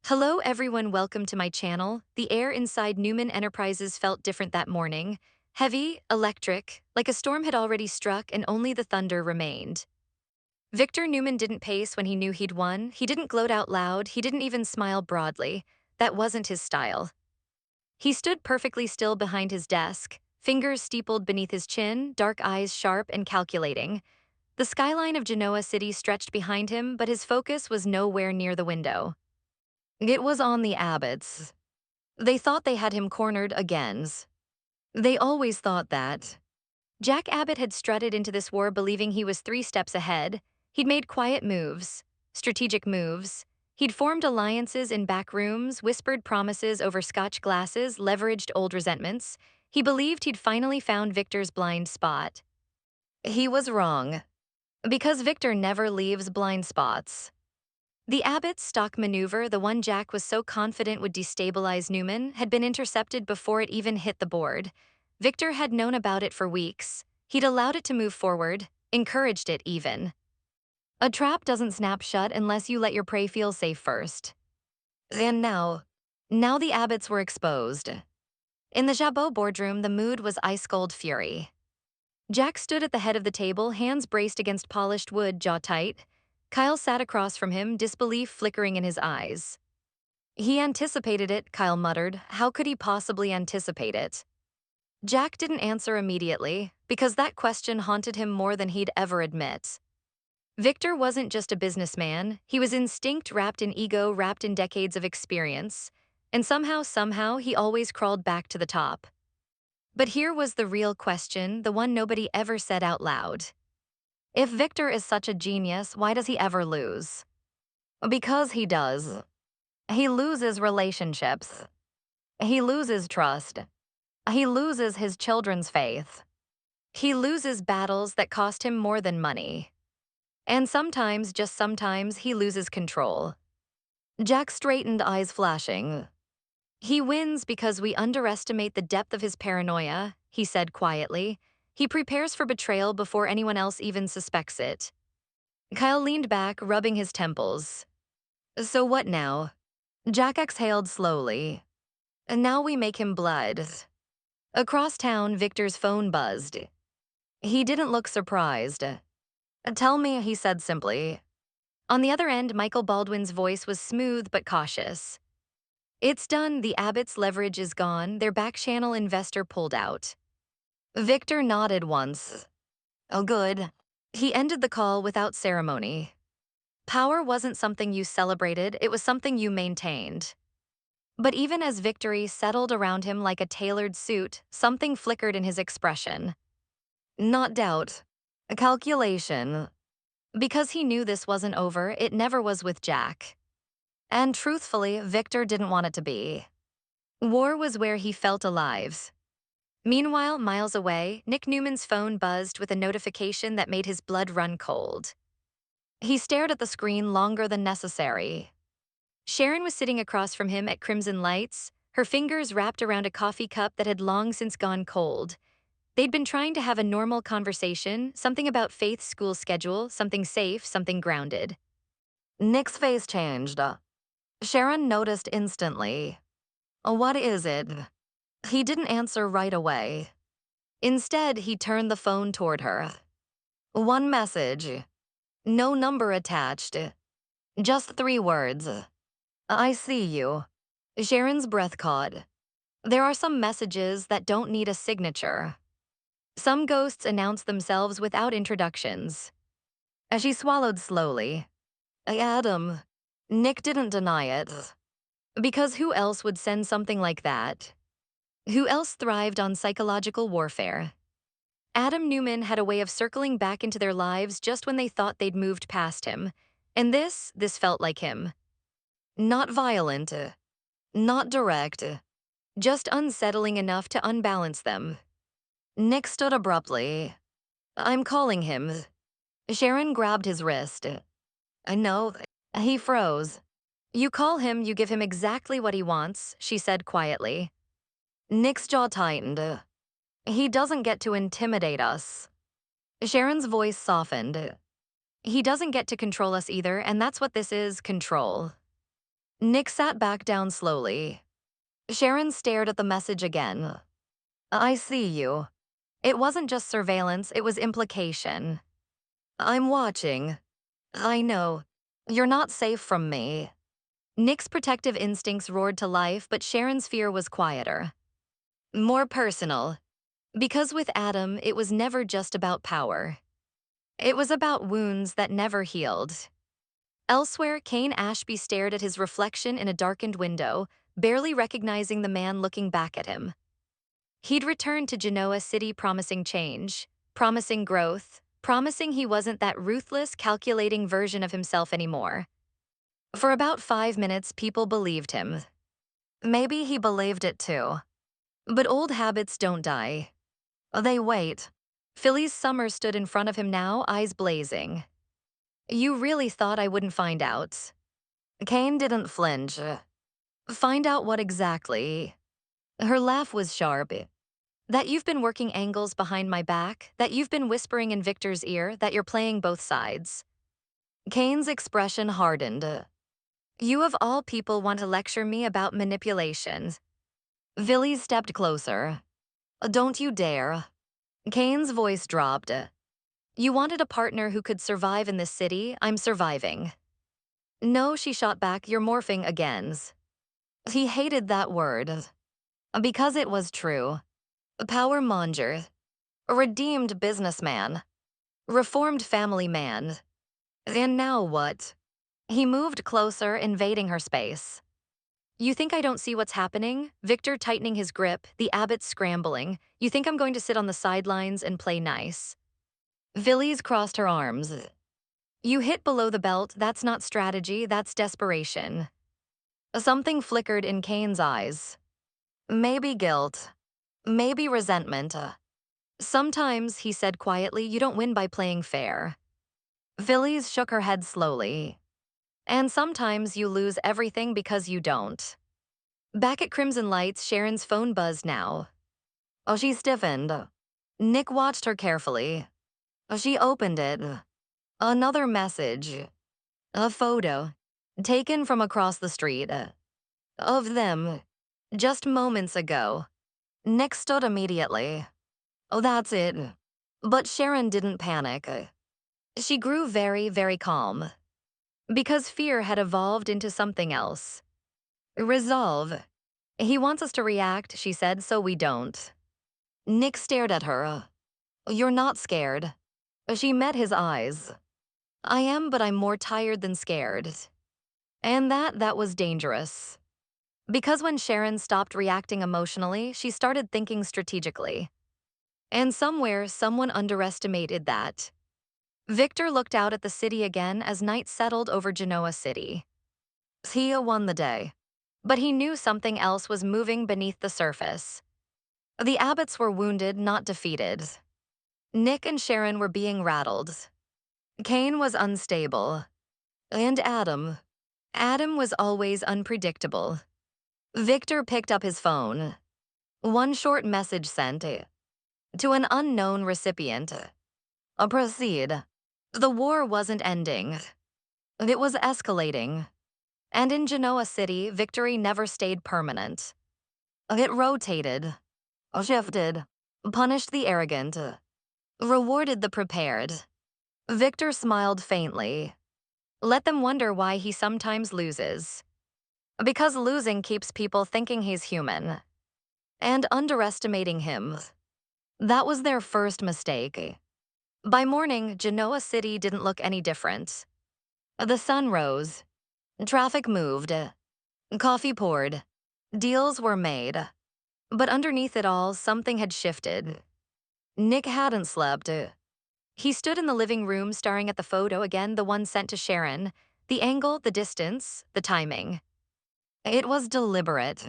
Hello everyone, welcome to my channel. The air inside Newman Enterprises felt different that morning. Heavy, electric, like a storm had already struck and only the thunder remained. Victor Newman didn't pace when he knew he'd won. He didn't gloat out loud. He didn't even smile broadly. That wasn't his style. He stood perfectly still behind his desk, fingers steepled beneath his chin, dark eyes sharp and calculating. The skyline of Genoa City stretched behind him, but his focus was nowhere near the window. It was on the Abbotts. They thought they had him cornered again. They always thought that. Jack Abbott had strutted into this war believing he was 3 steps ahead. He'd made quiet moves, strategic moves. He'd formed alliances in back rooms, whispered promises over scotch glasses, leveraged old resentments. He believed he'd finally found Victor's blind spot. He was wrong. Because Victor never leaves blind spots. The Abbott's stock maneuver, the one Jack was so confident would destabilize Newman, had been intercepted before it even hit the board. Victor had known about it for weeks. He'd allowed it to move forward, encouraged it even. A trap doesn't snap shut unless you let your prey feel safe first. And now the Abbotts were exposed. In the Jabot boardroom, the mood was ice-cold fury. Jack stood at the head of the table, hands braced against polished wood, jaw tight. Kyle sat across from him, disbelief flickering in his eyes. He anticipated it, Kyle muttered. How could he possibly anticipate it? Jack didn't answer immediately, because that question haunted him more than he'd ever admit. Victor wasn't just a businessman, he was instinct wrapped in ego, wrapped in decades of experience. And somehow, he always crawled back to the top. But here was the real question, the one nobody ever said out loud. If Victor is such a genius, why does he ever lose? Because he does. He loses relationships. He loses trust. He loses his children's faith. He loses battles that cost him more than money. And sometimes, just sometimes, he loses control. Jack straightened, eyes flashing. He wins because we underestimate the depth of his paranoia, he said quietly. He prepares for betrayal before anyone else even suspects it. Kyle leaned back, rubbing his temples. So what now? Jack exhaled slowly. And now we make him blood. Across town, Victor's phone buzzed. He didn't look surprised. Tell me, he said simply. On the other end, Michael Baldwin's voice was smooth but cautious. It's done, the Abbotts' leverage is gone, their back-channel investor pulled out. Victor nodded once. Oh, good. He ended the call without ceremony. Power wasn't something you celebrated, it was something you maintained. But even as victory settled around him like a tailored suit, something flickered in his expression. Not doubt. A calculation. Because he knew this wasn't over, it never was with Jack. And truthfully, Victor didn't want it to be. War was where he felt alive. Meanwhile, miles away, Nick Newman's phone buzzed with a notification that made his blood run cold. He stared at the screen longer than necessary. Sharon was sitting across from him at Crimson Lights, her fingers wrapped around a coffee cup that had long since gone cold. They'd been trying to have a normal conversation, something about Faith's school schedule, something safe, something grounded. Nick's face changed. Sharon noticed instantly. What is it? He didn't answer right away. Instead, he turned the phone toward her. One message. No number attached. Just 3 words. I see you. Sharon's breath caught. There are some messages that don't need a signature. Some ghosts announce themselves without introductions. As she swallowed slowly. Adam. Nick didn't deny it. Because who else would send something like that? Who else thrived on psychological warfare? Adam Newman had a way of circling back into their lives just when they thought they'd moved past him. And this felt like him. Not violent, not direct, just unsettling enough to unbalance them. Nick stood abruptly. I'm calling him. Sharon grabbed his wrist. I know. He froze. You call him, you give him exactly what he wants, she said quietly. Nick's jaw tightened. He doesn't get to intimidate us. Sharon's voice softened. He doesn't get to control us either, and that's what this is, control. Nick sat back down slowly. Sharon stared at the message again. I see you. It wasn't just surveillance, it was implication. I'm watching. I know. You're not safe from me. Nick's protective instincts roared to life, but Sharon's fear was quieter. More personal. Because with Adam, it was never just about power. It was about wounds that never healed. Elsewhere, Kane Ashby stared at his reflection in a darkened window, barely recognizing the man looking back at him. He'd returned to Genoa City promising change, promising growth, promising he wasn't that ruthless, calculating version of himself anymore. For about 5 minutes, people believed him. Maybe he believed it too. But old habits don't die. They wait. Philly's Summer stood in front of him now, eyes blazing. You really thought I wouldn't find out? Kane didn't flinch. Find out what exactly? Her laugh was sharp. That you've been working angles behind my back, that you've been whispering in Victor's ear, that you're playing both sides. Kane's expression hardened. You of all people want to lecture me about manipulation. Villy stepped closer. Don't you dare. Kane's voice dropped. You wanted a partner who could survive in this city. I'm surviving. No, she shot back, you're morphing again. He hated that word. Because it was true. Power monger. A redeemed businessman. Reformed family man. And now what? He moved closer, invading her space. You think I don't see what's happening? Victor tightening his grip, the Abbott scrambling. You think I'm going to sit on the sidelines and play nice? Villies crossed her arms. You hit below the belt, that's not strategy, that's desperation. Something flickered in Kane's eyes. Maybe guilt. Maybe resentment. Sometimes, he said quietly, you don't win by playing fair. Villies shook her head slowly. And sometimes you lose everything because you don't. Back at Crimson Lights, Sharon's phone buzzed now. Oh, she stiffened. Nick watched her carefully. She opened it. Another message. A photo. Taken from across the street. Of them. Just moments ago. Nick stood immediately. Oh, that's it. But Sharon didn't panic. She grew very, very calm. Because fear had evolved into something else. Resolve. He wants us to react, she said, so we don't. Nick stared at her. You're not scared. She met his eyes. I am, but I'm more tired than scared. And that was dangerous. Because when Sharon stopped reacting emotionally, she started thinking strategically. And somewhere, someone underestimated that. Victor looked out at the city again as night settled over Genoa City. Tia won the day. But he knew something else was moving beneath the surface. The Abbotts were wounded, not defeated. Nick and Sharon were being rattled. Kane was unstable. And Adam. Adam was always unpredictable. Victor picked up his phone. One short message sent to an unknown recipient. Proceed. The war wasn't ending. It was escalating. And in Genoa City, victory never stayed permanent. It rotated, shifted, punished the arrogant, rewarded the prepared. Victor smiled faintly. Let them wonder why he sometimes loses. Because losing keeps people thinking he's human. And underestimating him. That was their first mistake. By morning, Genoa City didn't look any different. The sun rose. Traffic moved. Coffee poured. Deals were made. But underneath it all, something had shifted. Nick hadn't slept. He stood in the living room staring at the photo again, the one sent to Sharon. The angle, the distance, the timing. It was deliberate.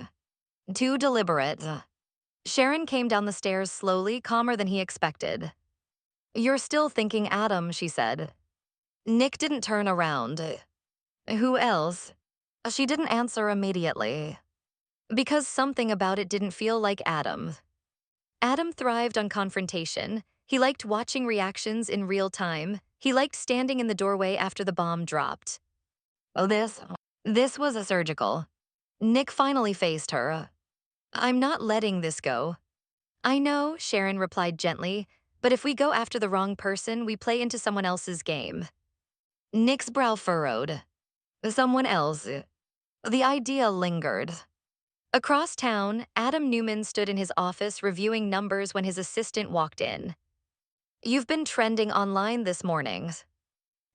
Too deliberate. Sharon came down the stairs slowly, calmer than he expected. You're still thinking Adam, she said. Nick didn't turn around. Who else? She didn't answer immediately. Because something about it didn't feel like Adam. Adam thrived on confrontation. He liked watching reactions in real time. He liked standing in the doorway after the bomb dropped. This was a surgical. Nick finally faced her. I'm not letting this go. I know, Sharon replied gently, but if we go after the wrong person, we play into someone else's game. Nick's brow furrowed. Someone else. The idea lingered. Across town, Adam Newman stood in his office reviewing numbers when his assistant walked in. You've been trending online this morning.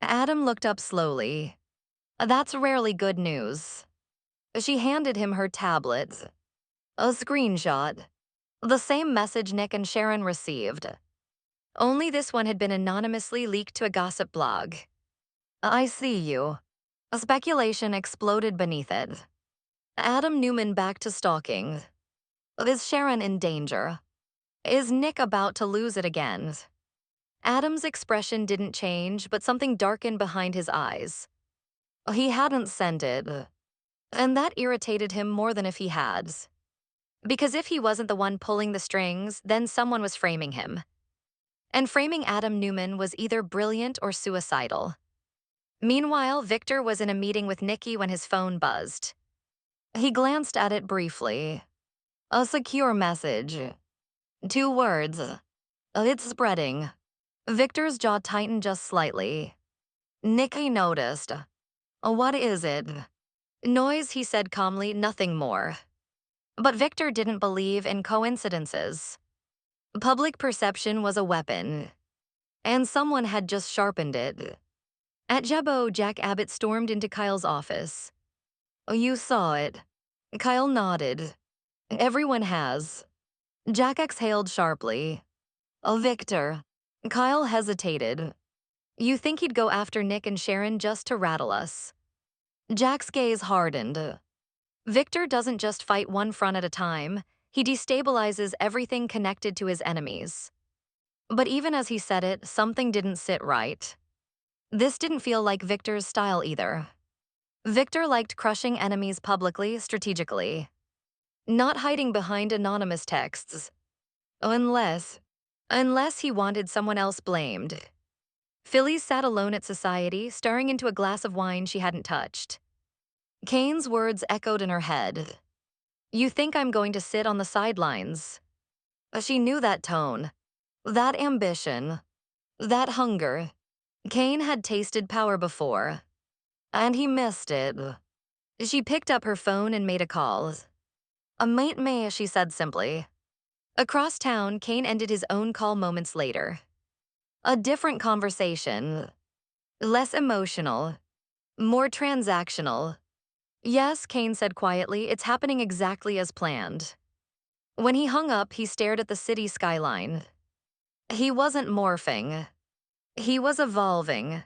Adam looked up slowly. That's rarely good news. She handed him her tablet. A screenshot. The same message Nick and Sharon received. Only this one had been anonymously leaked to a gossip blog. I see you. A speculation exploded beneath it. Adam Newman back to stalking. Is Sharon in danger? Is Nick about to lose it again? Adam's expression didn't change, but something darkened behind his eyes. He hadn't sent it, and that irritated him more than if he had. Because if he wasn't the one pulling the strings, then someone was framing him. And framing Adam Newman was either brilliant or suicidal. Meanwhile, Victor was in a meeting with Nikki when his phone buzzed. He glanced at it briefly. A secure message. 2 words. It's spreading. Victor's jaw tightened just slightly. Nikki noticed. What is it? Noise, he said calmly, nothing more. But Victor didn't believe in coincidences. Public perception was a weapon, and someone had just sharpened it. At Jebo, Jack Abbott stormed into Kyle's office. You saw it. Kyle nodded. Everyone has. Jack exhaled sharply. Victor. Kyle hesitated. You think he'd go after Nick and Sharon just to rattle us? Jack's gaze hardened. Victor doesn't just fight one front at a time, he destabilizes everything connected to his enemies. But even as he said it, something didn't sit right. This didn't feel like Victor's style either. Victor liked crushing enemies publicly, strategically. Not hiding behind anonymous texts. Unless he wanted someone else blamed. Phyllis sat alone at society, staring into a glass of wine she hadn't touched. Kane's words echoed in her head. You think I'm going to sit on the sidelines? She knew that tone, that ambition, that hunger. Kane had tasted power before, and he missed it. She picked up her phone and made a call. A mate may, she said simply. Across town, Kane ended his own call moments later. A different conversation. Less emotional. More transactional. Yes, Kane said quietly, it's happening exactly as planned. When he hung up, he stared at the city skyline. He wasn't morphing. He was evolving.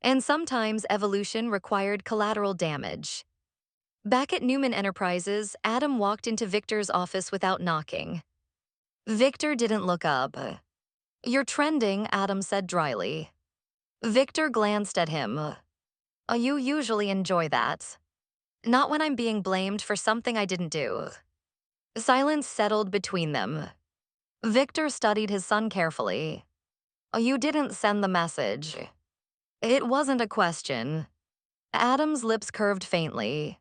And sometimes evolution required collateral damage. Back at Newman Enterprises, Adam walked into Victor's office without knocking. Victor didn't look up. You're trending, Adam said dryly. Victor glanced at him. You usually enjoy that. Not when I'm being blamed for something I didn't do. Silence settled between them. Victor studied his son carefully. You didn't send the message. It wasn't a question. Adam's lips curved faintly.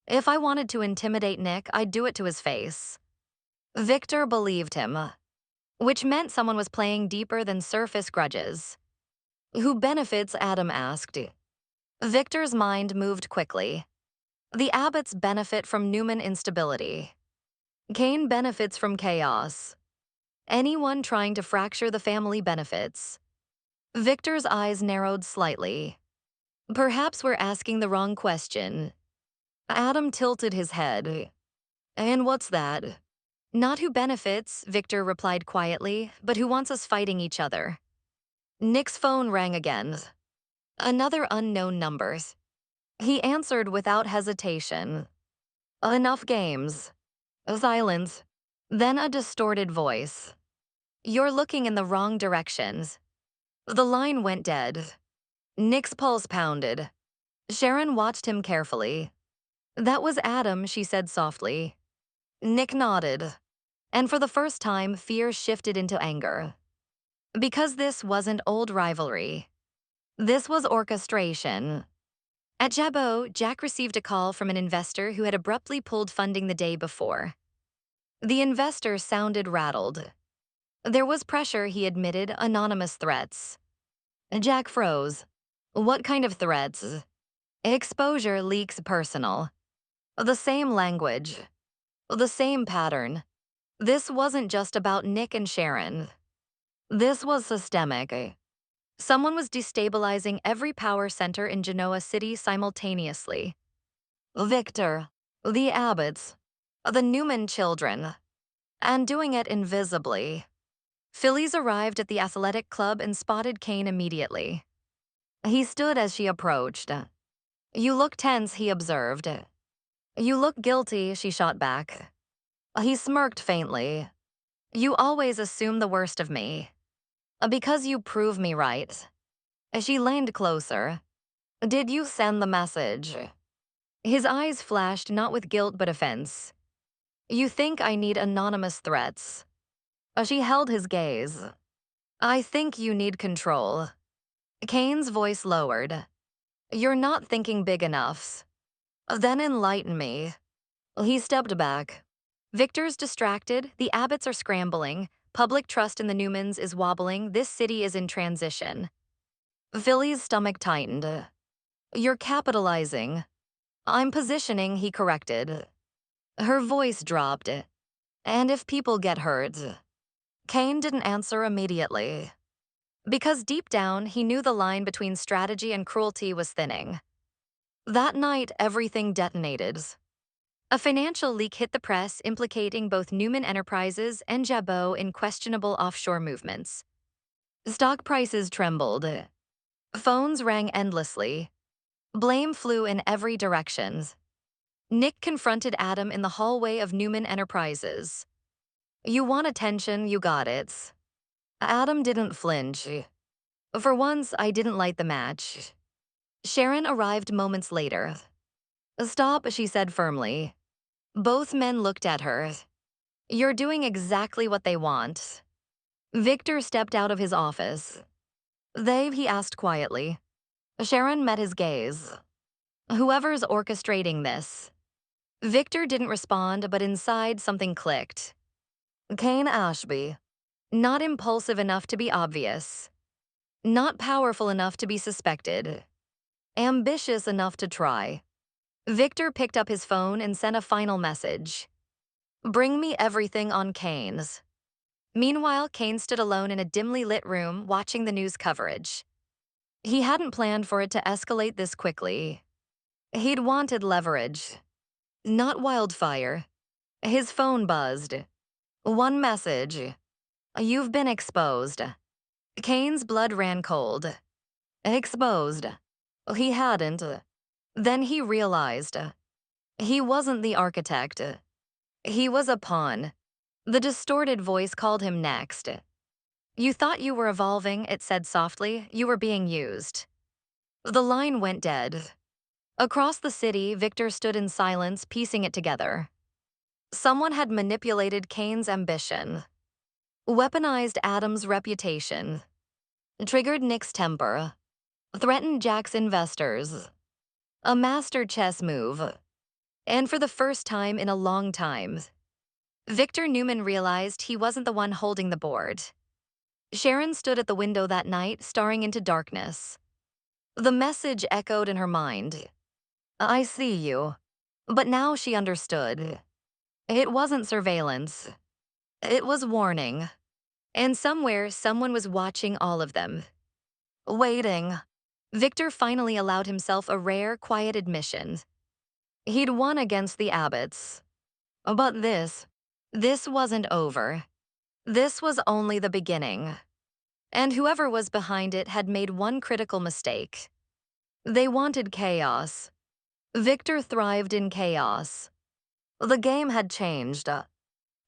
If I wanted to intimidate Nick, I'd do it to his face. Victor believed him, which meant someone was playing deeper than surface grudges. Who benefits, Adam asked. Victor's mind moved quickly. The Abbotts benefit from Newman instability. Kane benefits from chaos. Anyone trying to fracture the family benefits. Victor's eyes narrowed slightly. Perhaps we're asking the wrong question. Adam tilted his head. And what's that? Not who benefits, Victor replied quietly, but who wants us fighting each other. Nick's phone rang again. Another unknown number. He answered without hesitation. Enough games. Silence. Then a distorted voice. You're looking in the wrong directions. The line went dead. Nick's pulse pounded. Sharon watched him carefully. That was Adam, she said softly. Nick nodded. And for the first time, fear shifted into anger. Because this wasn't old rivalry. This was orchestration. At Jabot, Jack received a call from an investor who had abruptly pulled funding the day before. The investor sounded rattled. There was pressure, he admitted, anonymous threats. Jack froze. What kind of threats? Exposure leaks personal. The same language. The same pattern. This wasn't just about Nick and Sharon. This was systemic. Someone was destabilizing every power center in Genoa City simultaneously. Victor, the Abbots, the Newman children, and doing it invisibly. Phillies arrived at the athletic club and spotted Kane immediately. He stood as she approached. You look tense, he observed. You look guilty, she shot back. He smirked faintly. You always assume the worst of me. Because you prove me right. She leaned closer. Did you send the message? His eyes flashed not with guilt but offense. You think I need anonymous threats. She held his gaze. I think you need control. Kane's voice lowered. You're not thinking big enough. Then enlighten me. He stepped back. Victor's distracted, the Abbots are scrambling, public trust in the Newmans is wobbling, this city is in transition. Philly's stomach tightened. You're capitalizing. I'm positioning, he corrected. Her voice dropped. And if people get hurt? Kane didn't answer immediately. Because deep down, he knew the line between strategy and cruelty was thinning. That night, everything detonated. A financial leak hit the press, implicating both Newman Enterprises and Jabot in questionable offshore movements. Stock prices trembled. Phones rang endlessly. Blame flew in every direction. Nick confronted Adam in the hallway of Newman Enterprises. You want attention, you got it. Adam didn't flinch. For once, I didn't light the match. Sharon arrived moments later. Stop, she said firmly. Both men looked at her. You're doing exactly what they want. Victor stepped out of his office. He asked quietly. Sharon met his gaze. Whoever's orchestrating this. Victor didn't respond, but inside something clicked. Kane Ashby. Not impulsive enough to be obvious. Not powerful enough to be suspected. Ambitious enough to try. Victor picked up his phone and sent a final message. Bring me everything on Kane's. Meanwhile, Kane stood alone in a dimly lit room watching the news coverage. He hadn't planned for it to escalate this quickly. He'd wanted leverage. Not wildfire. His phone buzzed. One message. You've been exposed. Kane's blood ran cold. Exposed. He hadn't. Then he realized. He wasn't the architect. He was a pawn. The distorted voice called him next. You thought you were evolving, it said softly. You were being used. The line went dead. Across the city, Victor stood in silence, piecing it together. Someone had manipulated Kane's ambition. Weaponized Adam's reputation. Triggered Nick's temper. Threatened Jack's investors. A master chess move. And for the first time in a long time, Victor Newman realized he wasn't the one holding the board. Sharon stood at the window that night, staring into darkness. The message echoed in her mind. I see you. But now she understood. It wasn't surveillance. It was warning. And somewhere, someone was watching all of them. Waiting. Victor finally allowed himself a rare, quiet admission. He'd won against the Abbots. But this wasn't over. This was only the beginning. And whoever was behind it had made one critical mistake. They wanted chaos. Victor thrived in chaos. The game had changed.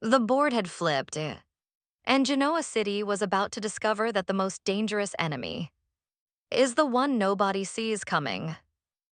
The board had flipped. And Genoa City was about to discover that the most dangerous enemy is the one nobody sees coming.